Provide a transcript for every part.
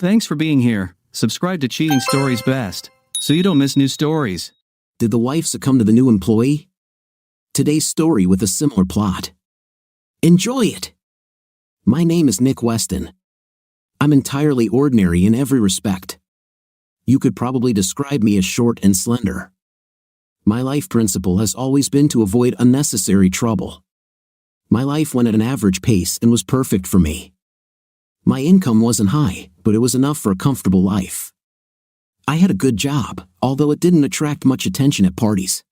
Thanks for being here. Subscribe to Cheating Stories Best, so you don't miss new stories. Did the wife succumb to the new employee? Today's story with a similar plot. Enjoy it! My name is Nick Weston. I'm entirely ordinary in every respect. You could probably describe me as short and slender. My life principle has always been to avoid unnecessary trouble. My life went at an average pace and was perfect for me. My income wasn't high, but it was enough for a comfortable life. I had a good job, although it didn't attract much attention at parties.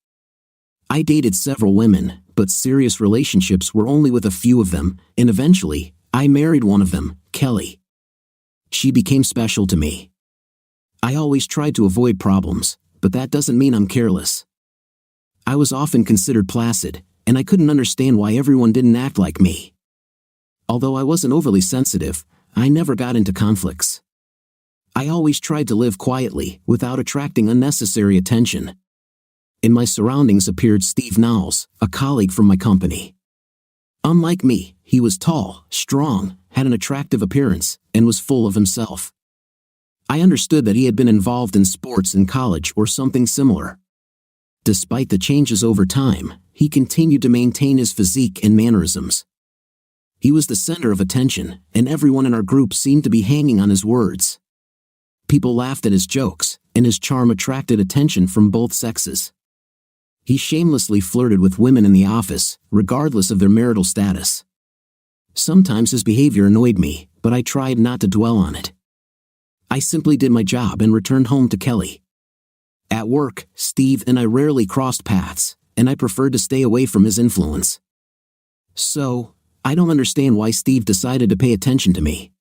I dated several women, but serious relationships were only with a few of them, and eventually, I married one of them, Kelly. She became special to me. I always tried to avoid problems, but that doesn't mean I'm careless. I was often considered placid, and I couldn't understand why everyone didn't act like me. Although I wasn't overly sensitive, I never got into conflicts. I always tried to live quietly, without attracting unnecessary attention. In my surroundings appeared Steve Knowles, a colleague from my company. Unlike me, he was tall, strong, had an attractive appearance, and was full of himself. I understood that he had been involved in sports in college or something similar. Despite the changes over time, he continued to maintain his physique and mannerisms. He was the center of attention, and everyone in our group seemed to be hanging on his words. People laughed at his jokes, and his charm attracted attention from both sexes. He shamelessly flirted with women in the office, regardless of their marital status. Sometimes his behavior annoyed me, but I tried not to dwell on it. I simply did my job and returned home to Kelly. At work, Steve and I rarely crossed paths, and I preferred to stay away from his influence. So, I don't understand why Steve decided to pay attention to me.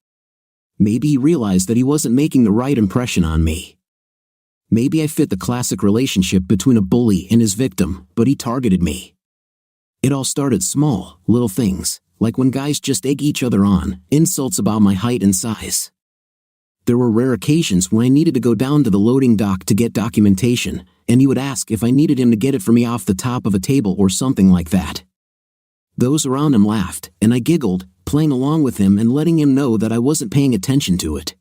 Maybe he realized that he wasn't making the right impression on me. Maybe I fit the classic relationship between a bully and his victim, but he targeted me. It all started small, little things, like when guys just egg each other on, insults about my height and size. There were rare occasions when I needed to go down to the loading dock to get documentation, and he would ask if I needed him to get it for me off the top of a table or something like that. Those around him laughed, and I giggled, playing along with him and letting him know that I wasn't paying attention to it.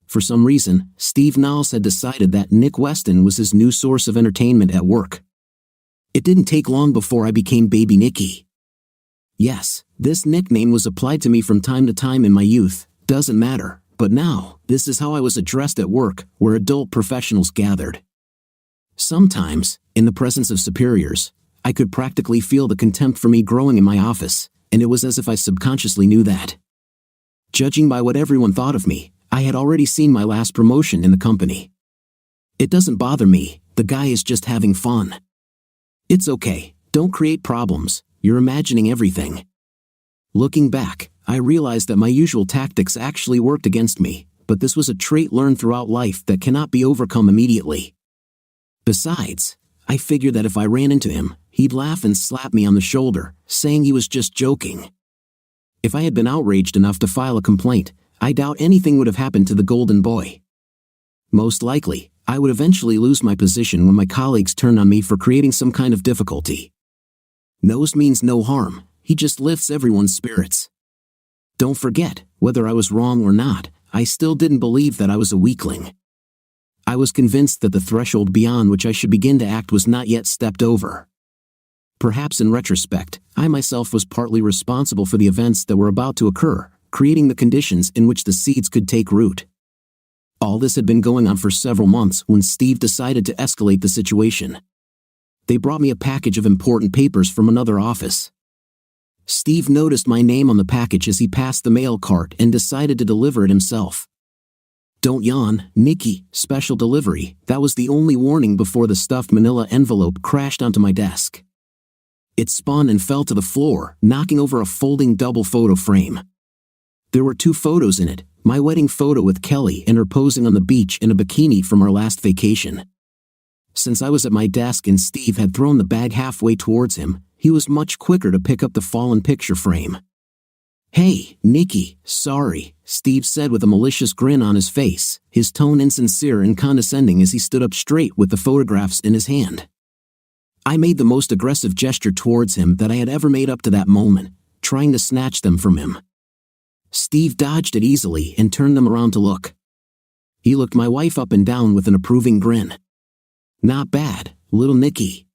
For some reason, Steve Knowles had decided that Nick Weston was his new source of entertainment at work. It didn't take long before I became Baby Nicky. Yes, this nickname was applied to me from time to time in my youth, doesn't matter, but now, this is how I was addressed at work, where adult professionals gathered. Sometimes, in the presence of superiors, I could practically feel the contempt for me growing in my office, and it was as if I subconsciously knew that. Judging by what everyone thought of me, I had already seen my last promotion in the company. It doesn't bother me, the guy is just having fun. It's okay, don't create problems, you're imagining everything. Looking back, I realized that my usual tactics actually worked against me, but this was a trait learned throughout life that cannot be overcome immediately. Besides, I figured that if I ran into him, he'd laugh and slap me on the shoulder, saying he was just joking. If I had been outraged enough to file a complaint, I doubt anything would have happened to the golden boy. Most likely, I would eventually lose my position when my colleagues turned on me for creating some kind of difficulty. Nose means no harm, he just lifts everyone's spirits. Don't forget, whether I was wrong or not, I still didn't believe that I was a weakling. I was convinced that the threshold beyond which I should begin to act was not yet stepped over. Perhaps in retrospect, I myself was partly responsible for the events that were about to occur, creating the conditions in which the seeds could take root. All this had been going on for several months when Steve decided to escalate the situation. They brought me a package of important papers from another office. Steve noticed my name on the package as he passed the mail cart and decided to deliver it himself. Don't yawn, Nicky, special delivery, that was the only warning before the stuffed manila envelope crashed onto my desk. It spun and fell to the floor, knocking over a folding double photo frame. There were 2 photos in it, my wedding photo with Kelly and her posing on the beach in a bikini from our last vacation. Since I was at my desk and Steve had thrown the bag halfway towards him, he was much quicker to pick up the fallen picture frame. Hey, Nicky, sorry, Steve said with a malicious grin on his face, his tone insincere and condescending as he stood up straight with the photographs in his hand. I made the most aggressive gesture towards him that I had ever made up to that moment, trying to snatch them from him. Steve dodged it easily and turned them around to look. He looked my wife up and down with an approving grin. Not bad, little Nikki.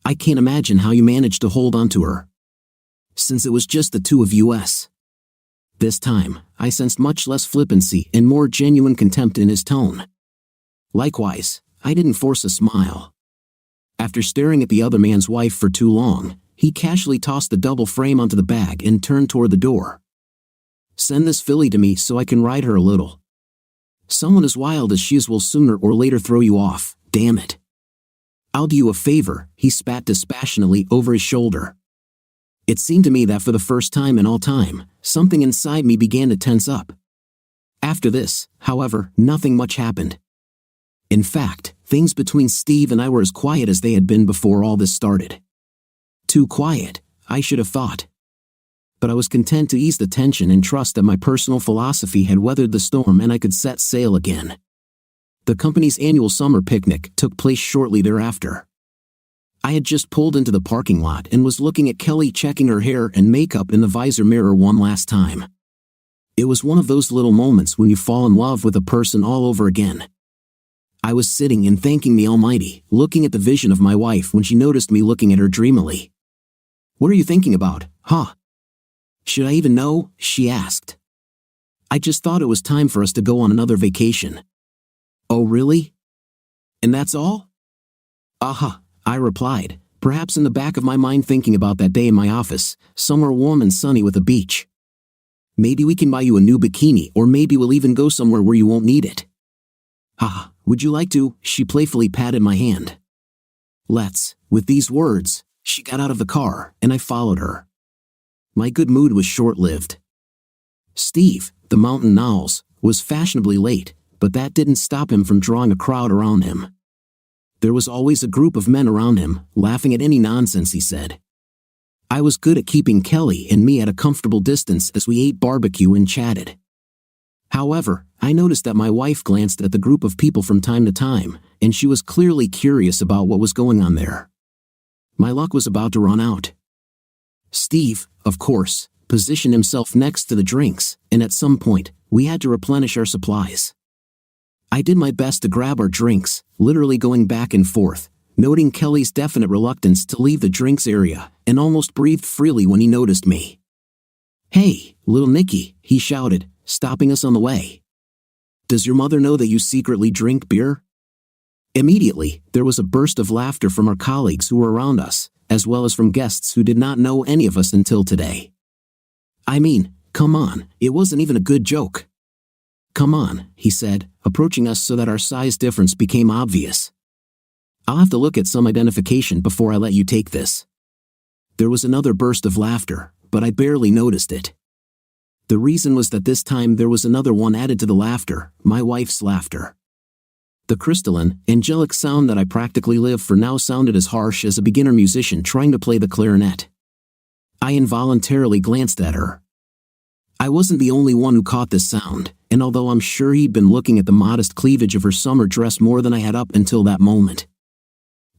I can't imagine how you managed to hold on to her. Since it was just the two of us. This time, I sensed much less flippancy and more genuine contempt in his tone. Likewise, I didn't force a smile. After staring at the other man's wife for too long, he casually tossed the double frame onto the bag and turned toward the door. Send this filly to me so I can ride her a little. Someone as wild as she is will sooner or later throw you off, damn it. I'll do you a favor, he spat dispassionately over his shoulder. It seemed to me that for the first time in all time, something inside me began to tense up. After this, however, nothing much happened. In fact, things between Steve and I were as quiet as they had been before all this started. Too quiet, I should have thought. But I was content to ease the tension and trust that my personal philosophy had weathered the storm and I could set sail again. The company's annual summer picnic took place shortly thereafter. I had just pulled into the parking lot and was looking at Kelly checking her hair and makeup in the visor mirror one last time. It was one of those little moments when you fall in love with a person all over again. I was sitting and thanking the Almighty, looking at the vision of my wife when she noticed me looking at her dreamily. What are you thinking about, huh? Should I even know? She asked. I just thought it was time for us to go on another vacation. Oh really? And that's all? Uh-huh, I replied, perhaps in the back of my mind thinking about that day in my office, somewhere warm and sunny with a beach. Maybe we can buy you a new bikini, or maybe we'll even go somewhere where you won't need it. Haha, would you like to? She playfully patted my hand. Let's. With these words, she got out of the car, and I followed her. My good mood was short-lived. Steve, the mountain Knowles, was fashionably late, but that didn't stop him from drawing a crowd around him. There was always a group of men around him, laughing at any nonsense he said. I was good at keeping Kelly and me at a comfortable distance as we ate barbecue and chatted. However, I noticed that my wife glanced at the group of people from time to time, and she was clearly curious about what was going on there. My luck was about to run out. Steve, of course, positioned himself next to the drinks, and at some point, we had to replenish our supplies. I did my best to grab our drinks, literally going back and forth, noting Kelly's definite reluctance to leave the drinks area, and almost breathed freely when he noticed me. Hey, little Nikki, he shouted, stopping us on the way. Does your mother know that you secretly drink beer? Immediately, there was a burst of laughter from our colleagues who were around us, as well as from guests who did not know any of us until today. I mean, come on, it wasn't even a good joke. Come on, he said, approaching us so that our size difference became obvious. I'll have to look at some identification before I let you take this. There was another burst of laughter, but I barely noticed it. The reason was that this time there was another one added to the laughter, my wife's laughter. The crystalline, angelic sound that I practically live for now sounded as harsh as a beginner musician trying to play the clarinet. I involuntarily glanced at her. I wasn't the only one who caught this sound, and although I'm sure he'd been looking at the modest cleavage of her summer dress more than I had up until that moment.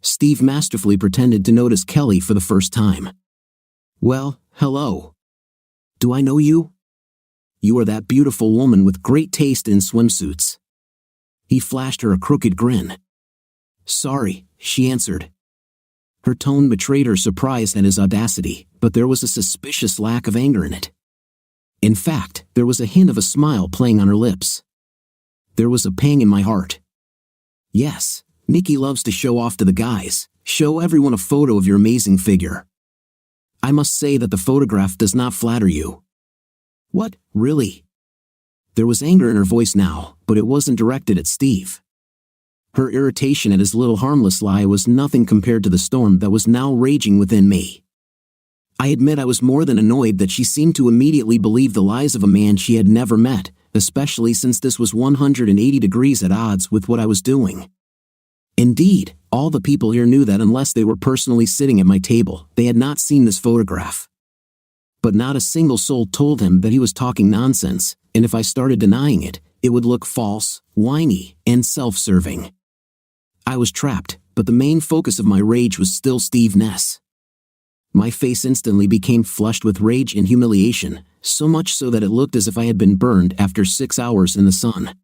Steve masterfully pretended to notice Kelly for the first time. Well, hello. Do I know you? You are that beautiful woman with great taste in swimsuits. He flashed her a crooked grin. Sorry, she answered. Her tone betrayed her surprise at his audacity, but there was a suspicious lack of anger in it. In fact, there was a hint of a smile playing on her lips. There was a pang in my heart. Yes, Nikki loves to show off to the guys, show everyone a photo of your amazing figure. I must say that the photograph does not flatter you. What, really? There was anger in her voice now, but it wasn't directed at Steve. Her irritation at his little harmless lie was nothing compared to the storm that was now raging within me. I admit I was more than annoyed that she seemed to immediately believe the lies of a man she had never met, especially since this was 180 degrees at odds with what I was doing. Indeed, all the people here knew that unless they were personally sitting at my table, they had not seen this photograph. But not a single soul told him that he was talking nonsense, and if I started denying it, it would look false, whiny, and self-serving. I was trapped, but the main focus of my rage was still Steve Ness. My face instantly became flushed with rage and humiliation, so much so that it looked as if I had been burned after 6 hours in the sun.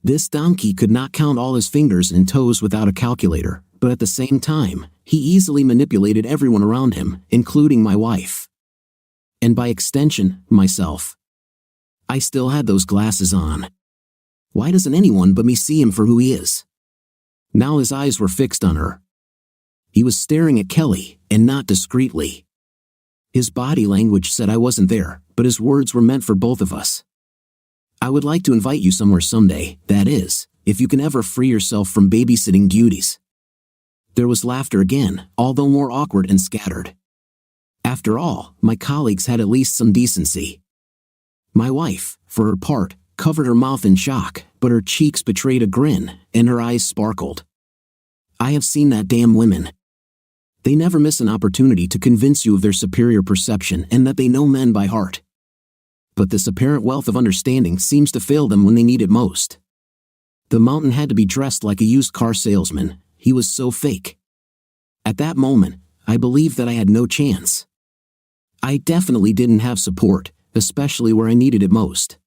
This donkey could not count all his fingers and toes without a calculator, but at the same time, he easily manipulated everyone around him, including my wife. And by extension, myself. I still had those glasses on. Why doesn't anyone but me see him for who he is? Now his eyes were fixed on her. He was staring at Kelly, and not discreetly. His body language said I wasn't there, but his words were meant for both of us. I would like to invite you somewhere someday, that is, if you can ever free yourself from babysitting duties. There was laughter again, although more awkward and scattered. After all, my colleagues had at least some decency. My wife, for her part, covered her mouth in shock, but her cheeks betrayed a grin, and her eyes sparkled. I have seen that damn women. They never miss an opportunity to convince you of their superior perception and that they know men by heart. But this apparent wealth of understanding seems to fail them when they need it most. The mountain had to be dressed like a used car salesman. He was so fake. At that moment, I believed that I had no chance. I definitely didn't have support, especially where I needed it most.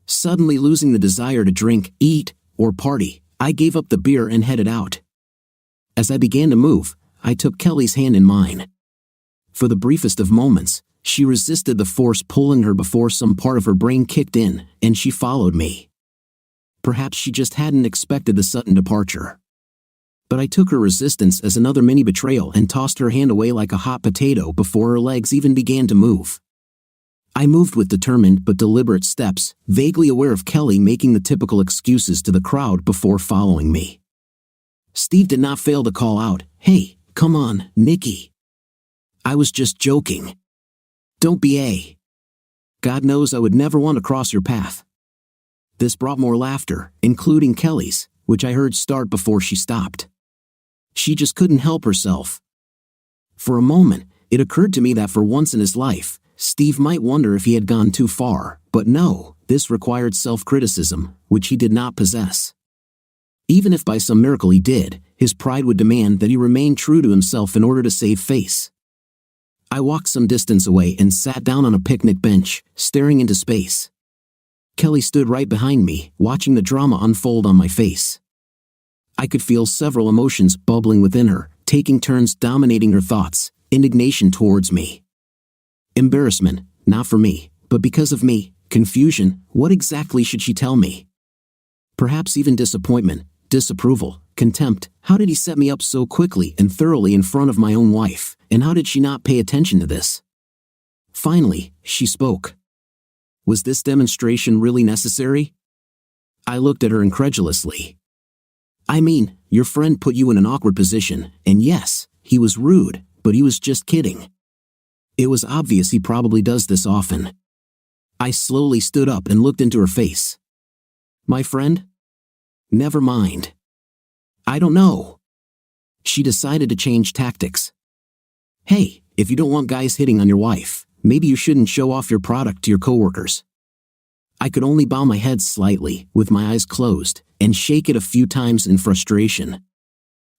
Suddenly losing the desire to drink, eat, or party, I gave up the beer and headed out. As I began to move, I took Kelly's hand in mine. For the briefest of moments, she resisted the force pulling her before some part of her brain kicked in, and she followed me. Perhaps she just hadn't expected the sudden departure. But I took her resistance as another mini betrayal and tossed her hand away like a hot potato before her legs even began to move. I moved with determined but deliberate steps, vaguely aware of Kelly making the typical excuses to the crowd before following me. Steve did not fail to call out, "Hey, come on, Nikki." I was just joking. Don't be a. God knows I would never want to cross your path. This brought more laughter, including Kelly's, which I heard start before she stopped. She just couldn't help herself. For a moment, it occurred to me that for once in his life, Steve might wonder if he had gone too far, but no, this required self-criticism, which he did not possess. Even if by some miracle he did, his pride would demand that he remain true to himself in order to save face. I walked some distance away and sat down on a picnic bench, staring into space. Kelly stood right behind me, watching the drama unfold on my face. I could feel several emotions bubbling within her, taking turns dominating her thoughts, indignation towards me. Embarrassment, not for me, but because of me, confusion, what exactly should she tell me? Perhaps even disappointment, disapproval, contempt. How did he set me up so quickly and thoroughly in front of my own wife, and how did she not pay attention to this? Finally, she spoke. Was this demonstration really necessary? I looked at her incredulously. I mean, your friend put you in an awkward position, and yes, he was rude, but he was just kidding. It was obvious he probably does this often. I slowly stood up and looked into her face. My friend? Never mind. I don't know. She decided to change tactics. Hey, if you don't want guys hitting on your wife, maybe you shouldn't show off your product to your coworkers. I could only bow my head slightly, with my eyes closed, and shake it a few times in frustration.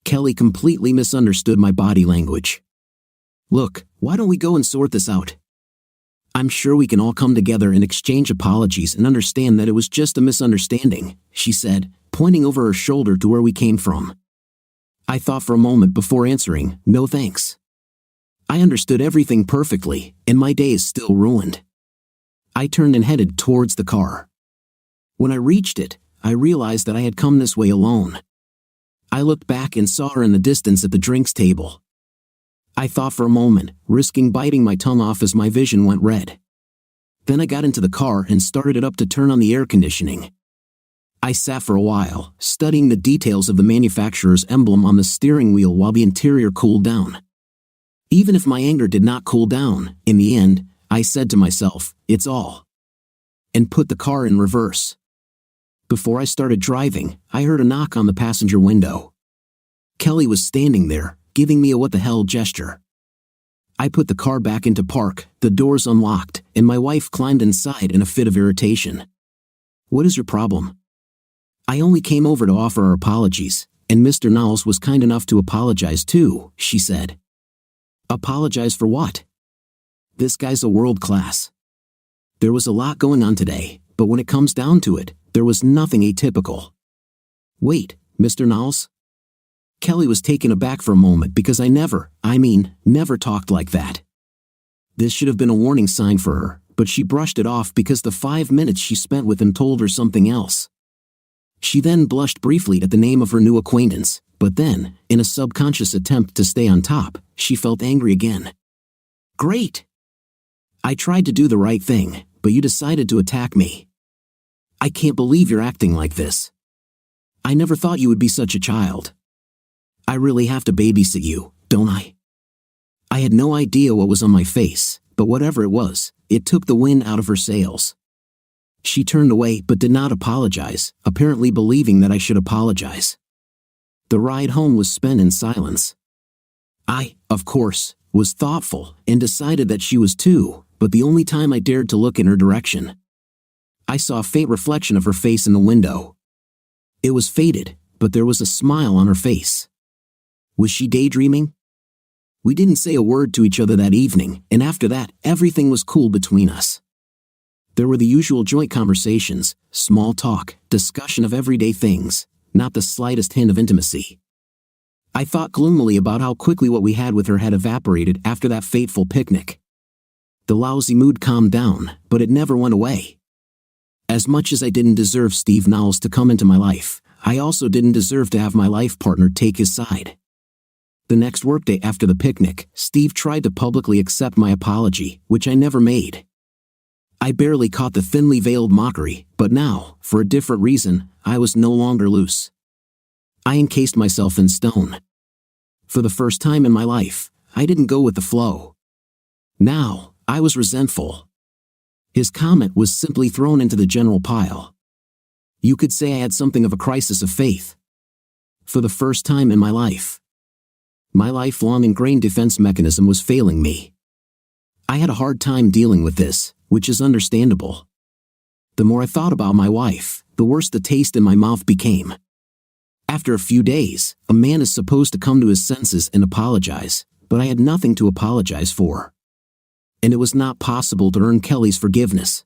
Kelly completely misunderstood my body language. Look, why don't we go and sort this out? I'm sure we can all come together and exchange apologies and understand that it was just a misunderstanding, she said, pointing over her shoulder to where we came from. I thought for a moment before answering, no thanks. I understood everything perfectly, and my day is still ruined. I turned and headed towards the car. When I reached it, I realized that I had come this way alone. I looked back and saw her in the distance at the drinks table. I thought for a moment, risking biting my tongue off as my vision went red. Then I got into the car and started it up to turn on the air conditioning. I sat for a while, studying the details of the manufacturer's emblem on the steering wheel while the interior cooled down. Even if my anger did not cool down, in the end, I said to myself, it's all. And put the car in reverse. Before I started driving, I heard a knock on the passenger window. Kelly was standing there, giving me a what-the-hell gesture. I put the car back into park, the doors unlocked, and my wife climbed inside in a fit of irritation. What is your problem? I only came over to offer our apologies, and Mr. Knowles was kind enough to apologize too, she said. Apologize for what? This guy's a world class. There was a lot going on today, but when it comes down to it, there was nothing atypical. "Wait, Mr. Knowles?" Kelly was taken aback for a moment because I never talked like that. This should have been a warning sign for her, but she brushed it off because the 5 minutes she spent with him told her something else. She then blushed briefly at the name of her new acquaintance, but then, in a subconscious attempt to stay on top, she felt angry again. "Great! I tried to do the right thing, but you decided to attack me. I can't believe you're acting like this. I never thought you would be such a child. I really have to babysit you, don't I?" I had no idea what was on my face, but whatever it was, it took the wind out of her sails. She turned away but did not apologize, apparently believing that I should apologize. The ride home was spent in silence. I, of course, was thoughtful and decided that she was too, but the only time I dared to look in her direction. I saw a faint reflection of her face in the window. It was faded, but there was a smile on her face. Was she daydreaming? We didn't say a word to each other that evening, and after that, everything was cool between us. There were the usual joint conversations, small talk, discussion of everyday things, not the slightest hint of intimacy. I thought gloomily about how quickly what we had with her had evaporated after that fateful picnic. The lousy mood calmed down, but it never went away. As much as I didn't deserve Steve Knowles to come into my life, I also didn't deserve to have my life partner take his side. The next workday after the picnic, Steve tried to publicly accept my apology, which I never made. I barely caught the thinly veiled mockery, but now, for a different reason, I was no longer loose. I encased myself in stone. For the first time in my life, I didn't go with the flow. Now, I was resentful. His comment was simply thrown into the general pile. You could say I had something of a crisis of faith. For the first time in my lifelong ingrained defense mechanism was failing me. I had a hard time dealing with this, which is understandable. The more I thought about my wife, the worse the taste in my mouth became. After a few days, a man is supposed to come to his senses and apologize, but I had nothing to apologize for. And it was not possible to earn Kelly's forgiveness.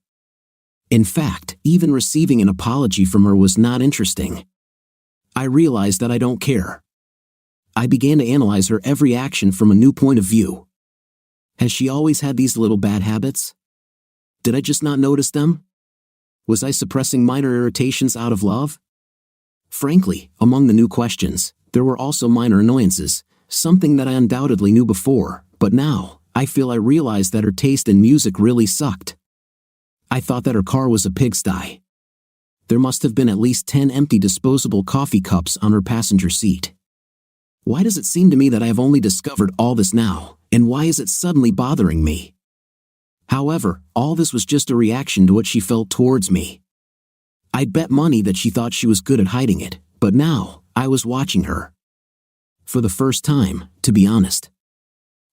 In fact, even receiving an apology from her was not interesting. I realized that I don't care. I began to analyze her every action from a new point of view. Has she always had these little bad habits? Did I just not notice them? Was I suppressing minor irritations out of love? Frankly, among the new questions, there were also minor annoyances, something that I undoubtedly knew before, but now, I feel I realized that her taste in music really sucked. I thought that her car was a pigsty. There must have been at least 10 empty disposable coffee cups on her passenger seat. Why does it seem to me that I have only discovered all this now, and why is it suddenly bothering me? However, all this was just a reaction to what she felt towards me. I'd bet money that she thought she was good at hiding it, but now, I was watching her. For the first time, to be honest.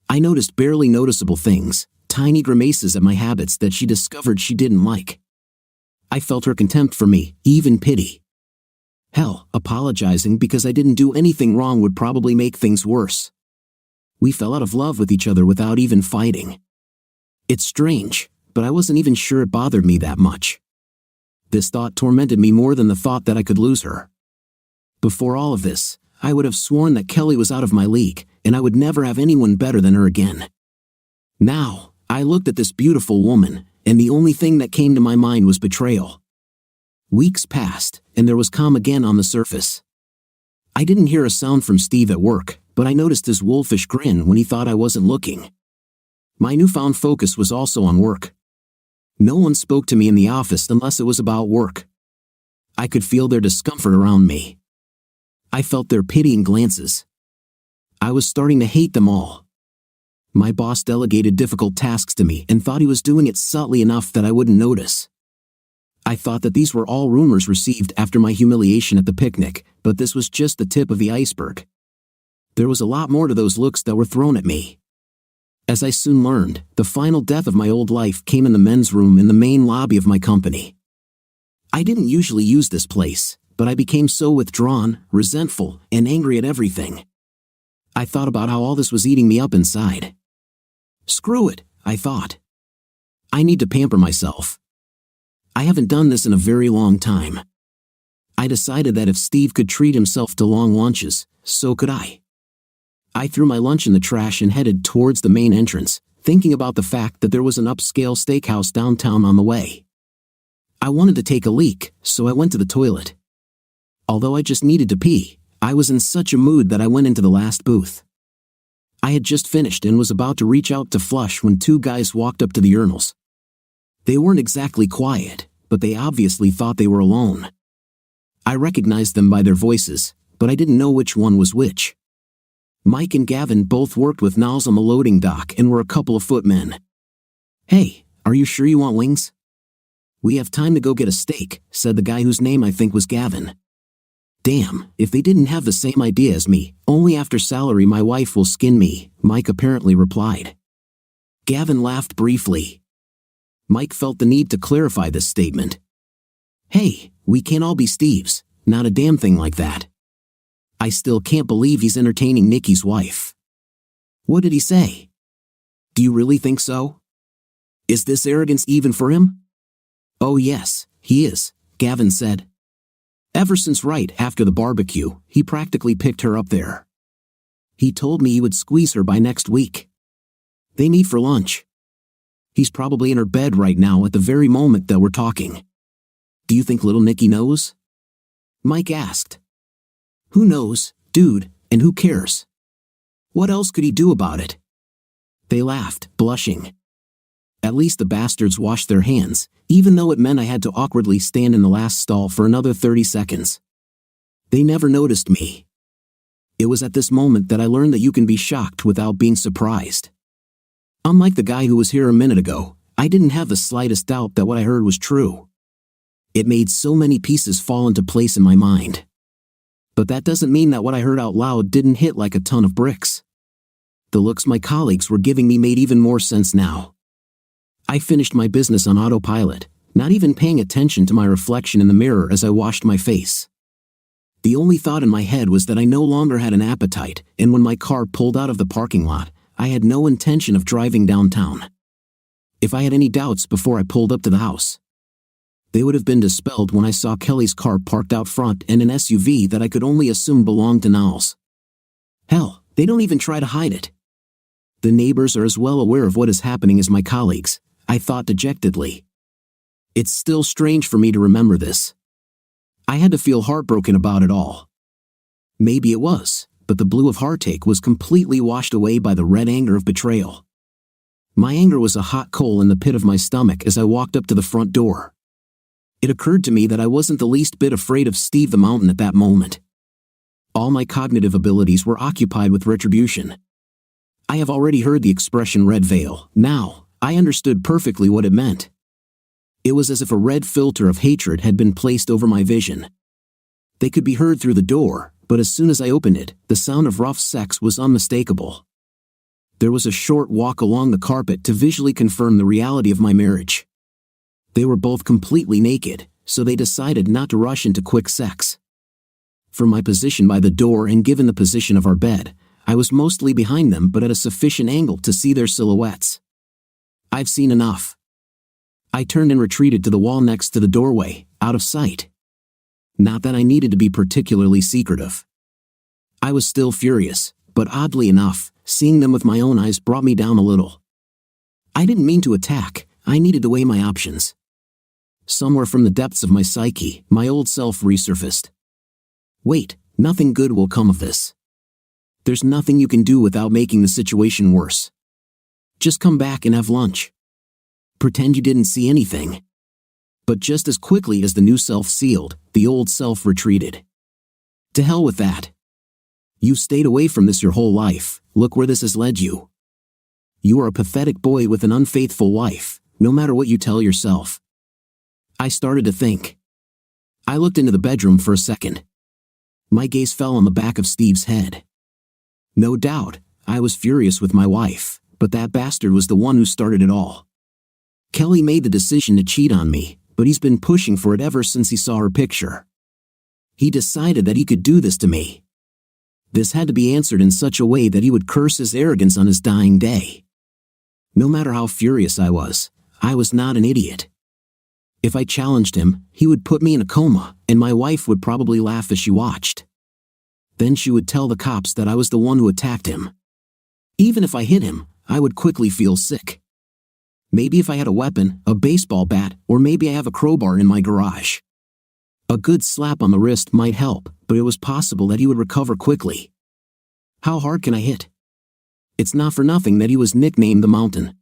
I noticed barely noticeable things, tiny grimaces at my habits that she discovered she didn't like. I felt her contempt for me, even pity. Hell, apologizing because I didn't do anything wrong would probably make things worse. We fell out of love with each other without even fighting. It's strange, but I wasn't even sure it bothered me that much. This thought tormented me more than the thought that I could lose her. Before all of this, I would have sworn that Kelly was out of my league, and I would never have anyone better than her again. Now, I looked at this beautiful woman, and the only thing that came to my mind was betrayal. Weeks passed, and there was calm again on the surface. I didn't hear a sound from Steve at work, but I noticed his wolfish grin when he thought I wasn't looking. My newfound focus was also on work. No one spoke to me in the office unless it was about work. I could feel their discomfort around me. I felt their pitying glances. I was starting to hate them all. My boss delegated difficult tasks to me and thought he was doing it subtly enough that I wouldn't notice. I thought that these were all rumors received after my humiliation at the picnic, but this was just the tip of the iceberg. There was a lot more to those looks that were thrown at me. As I soon learned, the final death of my old life came in the men's room in the main lobby of my company. I didn't usually use this place, but I became so withdrawn, resentful, and angry at everything. I thought about how all this was eating me up inside. Screw it, I thought. I need to pamper myself. I haven't done this in a very long time. I decided that if Steve could treat himself to long lunches, so could I. I threw my lunch in the trash and headed towards the main entrance, thinking about the fact that there was an upscale steakhouse downtown on the way. I wanted to take a leak, so I went to the toilet. Although I just needed to pee, I was in such a mood that I went into the last booth. I had just finished and was about to reach out to flush when two guys walked up to the urinals. They weren't exactly quiet, but they obviously thought they were alone. I recognized them by their voices, but I didn't know which one was which. Mike and Gavin both worked with Niles on the loading dock and were a couple of footmen. "Hey, are you sure you want wings?" "We have time to go get a steak," said the guy whose name I think was Gavin. "Damn, if they didn't have the same idea as me, only after salary my wife will skin me," Mike apparently replied. Gavin laughed briefly. Mike felt the need to clarify this statement. "Hey, we can't all be Steves, not a damn thing like that. I still can't believe he's entertaining Nikki's wife." "What did he say?" "Do you really think so? Is this arrogance even for him?" "Oh yes, he is," Gavin said. "Ever since right after the barbecue, he practically picked her up there. He told me he would squeeze her by next week. They meet for lunch. He's probably in her bed right now at the very moment that we're talking." "Do you think little Nikki knows?" Mike asked. "Who knows, dude, and who cares? What else could he do about it?" They laughed, blushing. At least the bastards washed their hands, even though it meant I had to awkwardly stand in the last stall for another 30 seconds. They never noticed me. It was at this moment that I learned that you can be shocked without being surprised. Unlike the guy who was here a minute ago, I didn't have the slightest doubt that what I heard was true. It made so many pieces fall into place in my mind. But that doesn't mean that what I heard out loud didn't hit like a ton of bricks. The looks my colleagues were giving me made even more sense now. I finished my business on autopilot, not even paying attention to my reflection in the mirror as I washed my face. The only thought in my head was that I no longer had an appetite, and when my car pulled out of the parking lot, I had no intention of driving downtown. If I had any doubts before I pulled up to the house, they would have been dispelled when I saw Kelly's car parked out front and an SUV that I could only assume belonged to Niles. Hell, they don't even try to hide it. The neighbors are as well aware of what is happening as my colleagues, I thought dejectedly. It's still strange for me to remember this. I had to feel heartbroken about it all. Maybe it was, but the blue of heartache was completely washed away by the red anger of betrayal. My anger was a hot coal in the pit of my stomach as I walked up to the front door. It occurred to me that I wasn't the least bit afraid of Steve the Mountain at that moment. All my cognitive abilities were occupied with retribution. I have already heard the expression red veil. Now, I understood perfectly what it meant. It was as if a red filter of hatred had been placed over my vision. They could be heard through the door, but as soon as I opened it, the sound of rough sex was unmistakable. There was a short walk along the carpet to visually confirm the reality of my marriage. They were both completely naked, so they decided not to rush into quick sex. From my position by the door and given the position of our bed, I was mostly behind them but at a sufficient angle to see their silhouettes. I've seen enough. I turned and retreated to the wall next to the doorway, out of sight. Not that I needed to be particularly secretive. I was still furious, but oddly enough, seeing them with my own eyes brought me down a little. I didn't mean to attack, I needed to weigh my options. Somewhere from the depths of my psyche, my old self resurfaced. Wait, nothing good will come of this. There's nothing you can do without making the situation worse. Just come back and have lunch. Pretend you didn't see anything. But just as quickly as the new self sealed, the old self retreated. To hell with that. You've stayed away from this your whole life, look where this has led you. You are a pathetic boy with an unfaithful wife, no matter what you tell yourself. I started to think. I looked into the bedroom for a second. My gaze fell on the back of Steve's head. No doubt, I was furious with my wife, but that bastard was the one who started it all. Kelly made the decision to cheat on me, but he's been pushing for it ever since he saw her picture. He decided that he could do this to me. This had to be answered in such a way that he would curse his arrogance on his dying day. No matter how furious I was not an idiot. If I challenged him, he would put me in a coma, and my wife would probably laugh as she watched. Then she would tell the cops that I was the one who attacked him. Even if I hit him, I would quickly feel sick. Maybe if I had a weapon, a baseball bat, or maybe I have a crowbar in my garage. A good slap on the wrist might help, but it was possible that he would recover quickly. How hard can I hit? It's not for nothing that he was nicknamed the Mountain.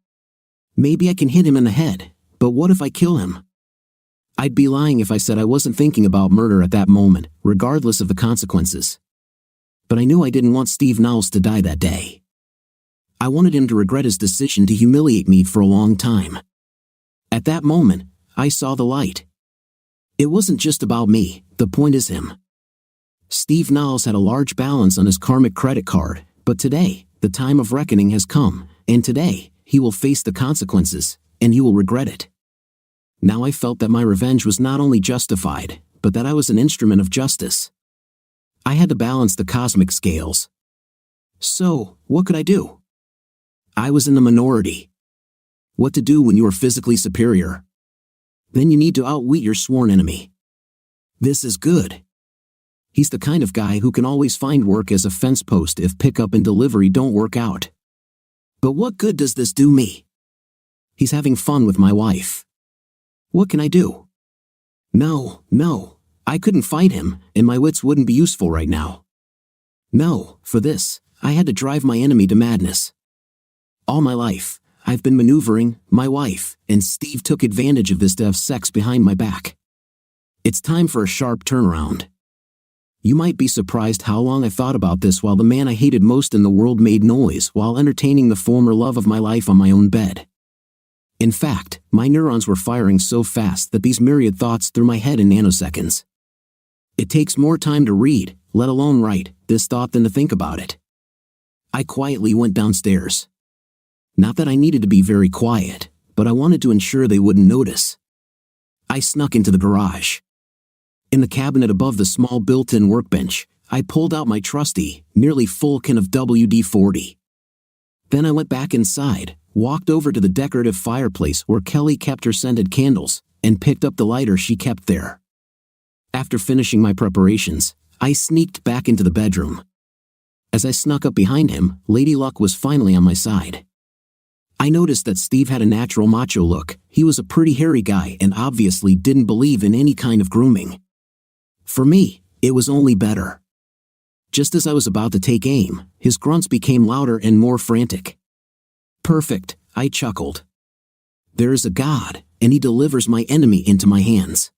Maybe I can hit him in the head, but what if I kill him? I'd be lying if I said I wasn't thinking about murder at that moment, regardless of the consequences. But I knew I didn't want Steve Knowles to die that day. I wanted him to regret his decision to humiliate me for a long time. At that moment, I saw the light. It wasn't just about me, the point is him. Steve Knowles had a large balance on his karmic credit card, but today, the time of reckoning has come, and today, he will face the consequences, and he will regret it. Now I felt that my revenge was not only justified, but that I was an instrument of justice. I had to balance the cosmic scales. So, what could I do? I was in the minority. What to do when you are physically superior? Then you need to outwit your sworn enemy. This is good. He's the kind of guy who can always find work as a fence post if pickup and delivery don't work out. But what good does this do me? He's having fun with my wife. What can I do? No, I couldn't fight him, and my wits wouldn't be useful right now. No, for this, I had to drive my enemy to madness. All my life, I've been maneuvering my wife, and Steve took advantage of this to have sex behind my back. It's time for a sharp turnaround. You might be surprised how long I thought about this while the man I hated most in the world made noise while entertaining the former love of my life on my own bed. In fact, my neurons were firing so fast that these myriad thoughts through my head in nanoseconds. It takes more time to read, let alone write, this thought than to think about it. I quietly went downstairs. Not that I needed to be very quiet, but I wanted to ensure they wouldn't notice. I snuck into the garage. In the cabinet above the small built-in workbench, I pulled out my trusty, nearly full can of WD-40. Then I went back inside, walked over to the decorative fireplace where Kelly kept her scented candles, and picked up the lighter she kept there. After finishing my preparations, I sneaked back into the bedroom. As I snuck up behind him, Lady Luck was finally on my side. I noticed that Steve had a natural macho look. He was a pretty hairy guy and obviously didn't believe in any kind of grooming. For me, it was only better. Just as I was about to take aim, his grunts became louder and more frantic. Perfect, I chuckled. There is a God, and he delivers my enemy into my hands.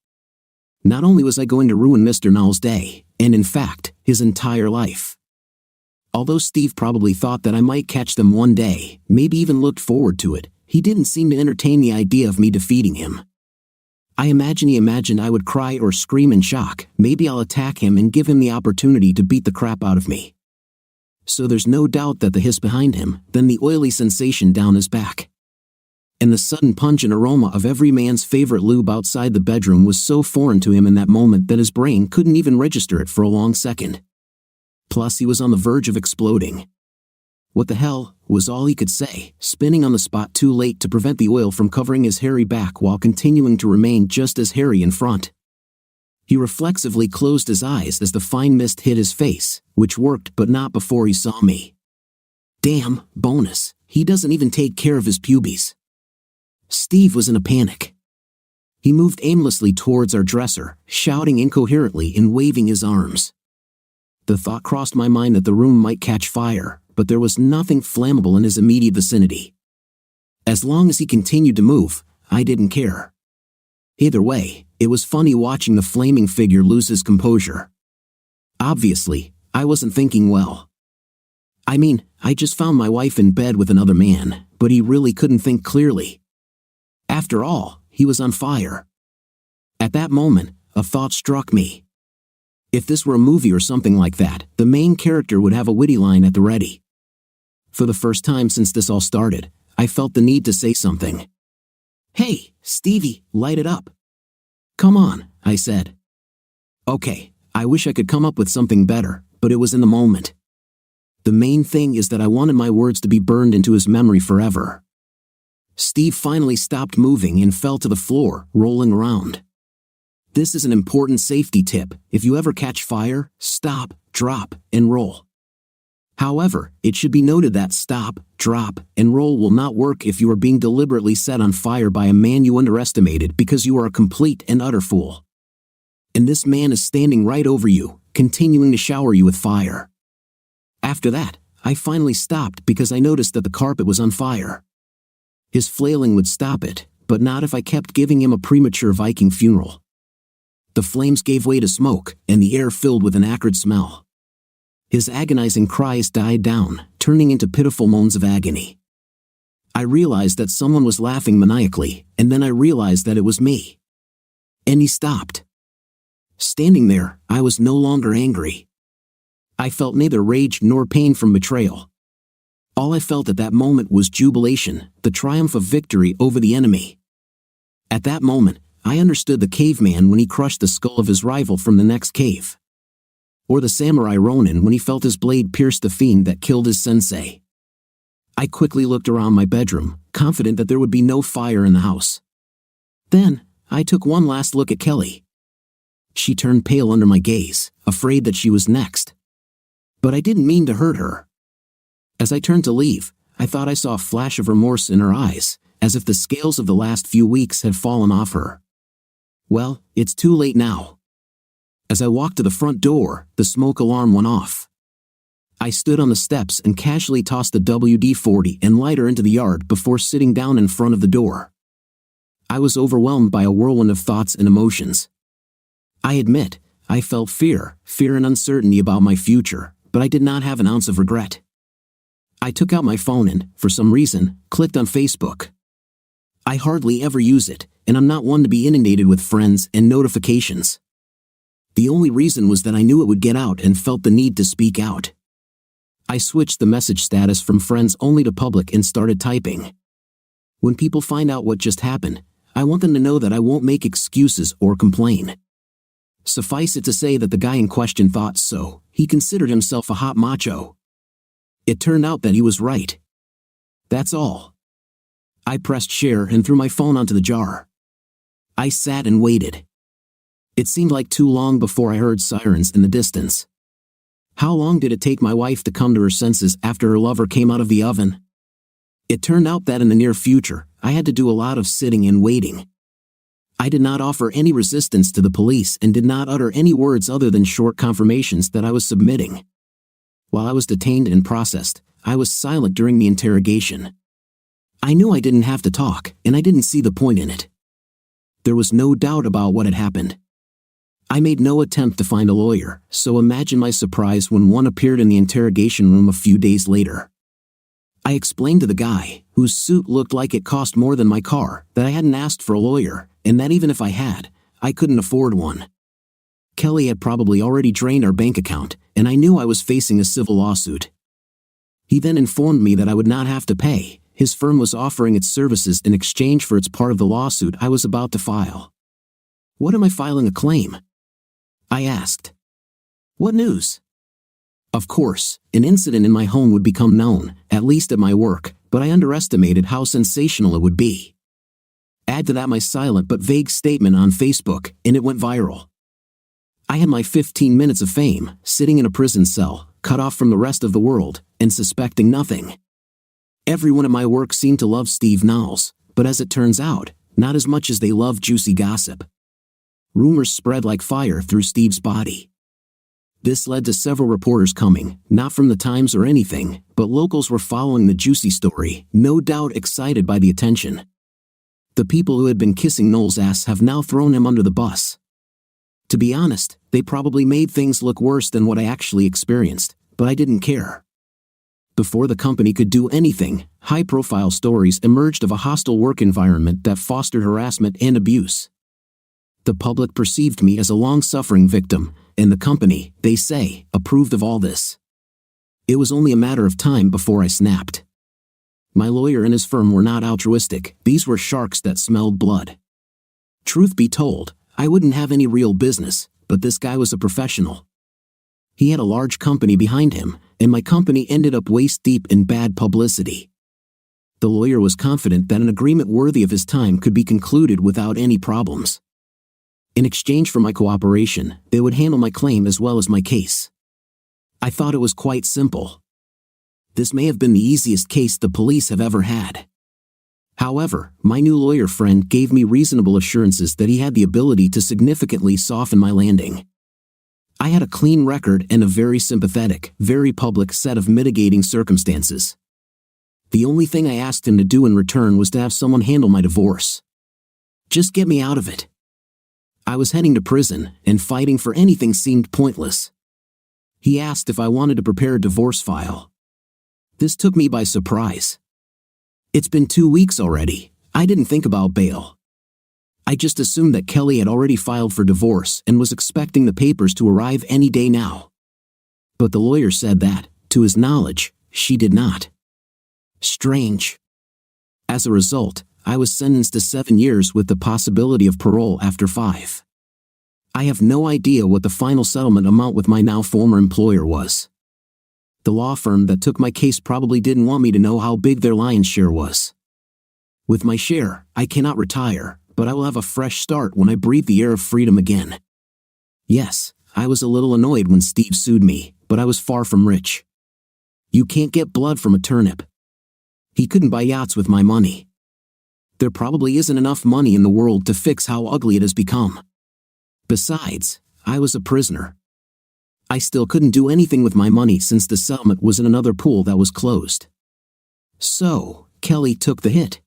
Not only was I going to ruin Mr. Knowles' day, and in fact, his entire life. Although Steve probably thought that I might catch them one day, maybe even looked forward to it, he didn't seem to entertain the idea of me defeating him. I imagine he imagined I would cry or scream in shock. Maybe I'll attack him and give him the opportunity to beat the crap out of me. So there's no doubt that the hiss behind him, then the oily sensation down his back. And the sudden pungent aroma of every man's favorite lube outside the bedroom was so foreign to him in that moment that his brain couldn't even register it for a long second. Plus he was on the verge of exploding. What the hell, was all he could say, spinning on the spot too late to prevent the oil from covering his hairy back while continuing to remain just as hairy in front. He reflexively closed his eyes as the fine mist hit his face, which worked but not before he saw me. Damn, bonus, he doesn't even take care of his pubes. Steve was in a panic. He moved aimlessly towards our dresser, shouting incoherently and waving his arms. The thought crossed my mind that the room might catch fire, but there was nothing flammable in his immediate vicinity. As long as he continued to move, I didn't care. Either way, it was funny watching the flaming figure lose his composure. Obviously, I wasn't thinking well. I mean, I just found my wife in bed with another man, but he really couldn't think clearly. After all, he was on fire. At that moment, a thought struck me. If this were a movie or something like that, the main character would have a witty line at the ready. For the first time since this all started, I felt the need to say something. Hey, Stevie, light it up. Come on, I said. Okay, I wish I could come up with something better, but it was in the moment. The main thing is that I wanted my words to be burned into his memory forever. Steve finally stopped moving and fell to the floor, rolling around. This is an important safety tip. If you ever catch fire, stop, drop, and roll. However, it should be noted that stop, drop, and roll will not work if you are being deliberately set on fire by a man you underestimated because you are a complete and utter fool. And this man is standing right over you, continuing to shower you with fire. After that, I finally stopped because I noticed that the carpet was on fire. His flailing would stop it, but not if I kept giving him a premature Viking funeral. The flames gave way to smoke, and the air filled with an acrid smell. His agonizing cries died down, turning into pitiful moans of agony. I realized that someone was laughing maniacally, and then I realized that it was me. And he stopped. Standing there, I was no longer angry. I felt neither rage nor pain from betrayal. All I felt at that moment was jubilation, the triumph of victory over the enemy. At that moment, I understood the caveman when he crushed the skull of his rival from the next cave. Or the samurai Ronin when he felt his blade pierce the fiend that killed his sensei. I quickly looked around my bedroom, confident that there would be no fire in the house. Then, I took one last look at Kelly. She turned pale under my gaze, afraid that she was next. But I didn't mean to hurt her. As I turned to leave, I thought I saw a flash of remorse in her eyes, as if the scales of the last few weeks had fallen off her. Well, it's too late now. As I walked to the front door, the smoke alarm went off. I stood on the steps and casually tossed the WD-40 and lighter into the yard before sitting down in front of the door. I was overwhelmed by a whirlwind of thoughts and emotions. I admit, I felt fear and uncertainty about my future, but I did not have an ounce of regret. I took out my phone and, for some reason, clicked on Facebook. I hardly ever use it, and I'm not one to be inundated with friends and notifications. The only reason was that I knew it would get out and felt the need to speak out. I switched the message status from friends only to public and started typing. When people find out what just happened, I want them to know that I won't make excuses or complain. Suffice it to say that the guy in question thought so. He considered himself a hot macho. It turned out that he was right. That's all. I pressed share and threw my phone onto the jar. I sat and waited. It seemed like too long before I heard sirens in the distance. How long did it take my wife to come to her senses after her lover came out of the oven? It turned out that in the near future, I had to do a lot of sitting and waiting. I did not offer any resistance to the police and did not utter any words other than short confirmations that I was submitting. While I was detained and processed, I was silent during the interrogation. I knew I didn't have to talk, and I didn't see the point in it. There was no doubt about what had happened. I made no attempt to find a lawyer, so imagine my surprise when one appeared in the interrogation room a few days later. I explained to the guy, whose suit looked like it cost more than my car, that I hadn't asked for a lawyer, and that even if I had, I couldn't afford one. Kelly had probably already drained our bank account, and I knew I was facing a civil lawsuit. He then informed me that I would not have to pay. His firm was offering its services in exchange for its part of the lawsuit I was about to file. What am I filing a claim? I asked. What news? Of course, an incident in my home would become known, at least at my work, but I underestimated how sensational it would be. Add to that my silent but vague statement on Facebook, and it went viral. I had my 15 minutes of fame, sitting in a prison cell, cut off from the rest of the world, and suspecting nothing. Everyone at my work seemed to love Steve Knowles, but as it turns out, not as much as they love juicy gossip. Rumors spread like fire through Steve's body. This led to several reporters coming, not from the Times or anything, but locals were following the juicy story, no doubt excited by the attention. The people who had been kissing Knowles' ass have now thrown him under the bus. To be honest, they probably made things look worse than what I actually experienced, but I didn't care. Before the company could do anything, high-profile stories emerged of a hostile work environment that fostered harassment and abuse. The public perceived me as a long-suffering victim, and the company, they say, approved of all this. It was only a matter of time before I snapped. My lawyer and his firm were not altruistic, these were sharks that smelled blood. Truth be told, I wouldn't have any real business, but this guy was a professional. He had a large company behind him, and my company ended up waist-deep in bad publicity. The lawyer was confident that an agreement worthy of his time could be concluded without any problems. In exchange for my cooperation, they would handle my claim as well as my case. I thought it was quite simple. This may have been the easiest case the police have ever had. However, my new lawyer friend gave me reasonable assurances that he had the ability to significantly soften my landing. I had a clean record and a very sympathetic, very public set of mitigating circumstances. The only thing I asked him to do in return was to have someone handle my divorce. Just get me out of it. I was heading to prison, and fighting for anything seemed pointless. He asked if I wanted to prepare a divorce file. This took me by surprise. It's been 2 weeks already. I didn't think about bail. I just assumed that Kelly had already filed for divorce and was expecting the papers to arrive any day now. But the lawyer said that, to his knowledge, she did not. Strange. As a result, I was sentenced to 7 years with the possibility of parole after 5. I have no idea what the final settlement amount with my now former employer was. The law firm that took my case probably didn't want me to know how big their lion's share was. With my share, I cannot retire, but I will have a fresh start when I breathe the air of freedom again. Yes, I was a little annoyed when Steve sued me, but I was far from rich. You can't get blood from a turnip. He couldn't buy yachts with my money. There probably isn't enough money in the world to fix how ugly it has become. Besides, I was a prisoner. I still couldn't do anything with my money since the settlement was in another pool that was closed. So, Kelly took the hit.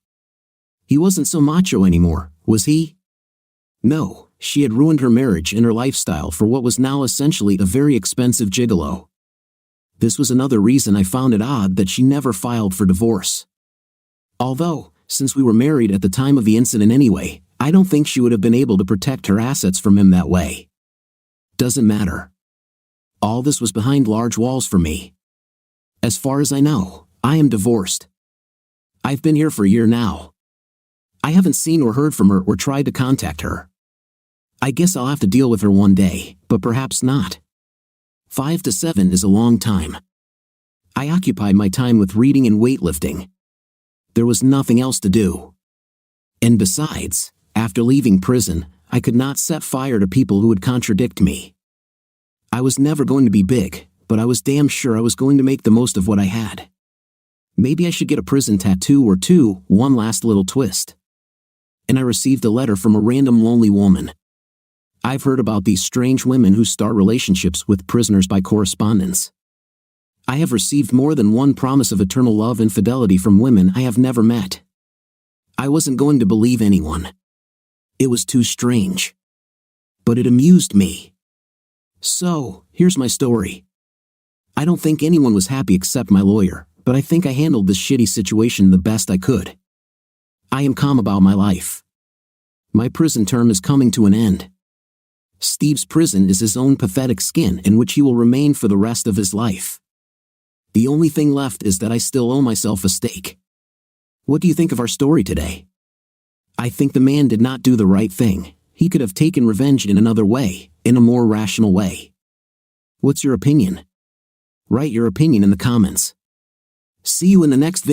He wasn't so macho anymore, was he? No, she had ruined her marriage and her lifestyle for what was now essentially a very expensive gigolo. This was another reason I found it odd that she never filed for divorce. Although, since we were married at the time of the incident anyway, I don't think she would have been able to protect her assets from him that way. Doesn't matter. All this was behind large walls for me. As far as I know, I am divorced. I've been here for a year now. I haven't seen or heard from her or tried to contact her. I guess I'll have to deal with her one day, but perhaps not. 5 to 7 is a long time. I occupied my time with reading and weightlifting. There was nothing else to do. And besides, after leaving prison, I could not set fire to people who would contradict me. I was never going to be big, but I was damn sure I was going to make the most of what I had. Maybe I should get a prison tattoo or two, one last little twist. And I received a letter from a random lonely woman. I've heard about these strange women who start relationships with prisoners by correspondence. I have received more than one promise of eternal love and fidelity from women I have never met. I wasn't going to believe anyone. It was too strange. But it amused me. So, here's my story. I don't think anyone was happy except my lawyer, but I think I handled this shitty situation the best I could. I am calm about my life. My prison term is coming to an end. Steve's prison is his own pathetic skin in which he will remain for the rest of his life. The only thing left is that I still owe myself a steak. What do you think of our story today? I think the man did not do the right thing. He could have taken revenge in another way, in a more rational way. What's your opinion? Write your opinion in the comments. See you in the next video.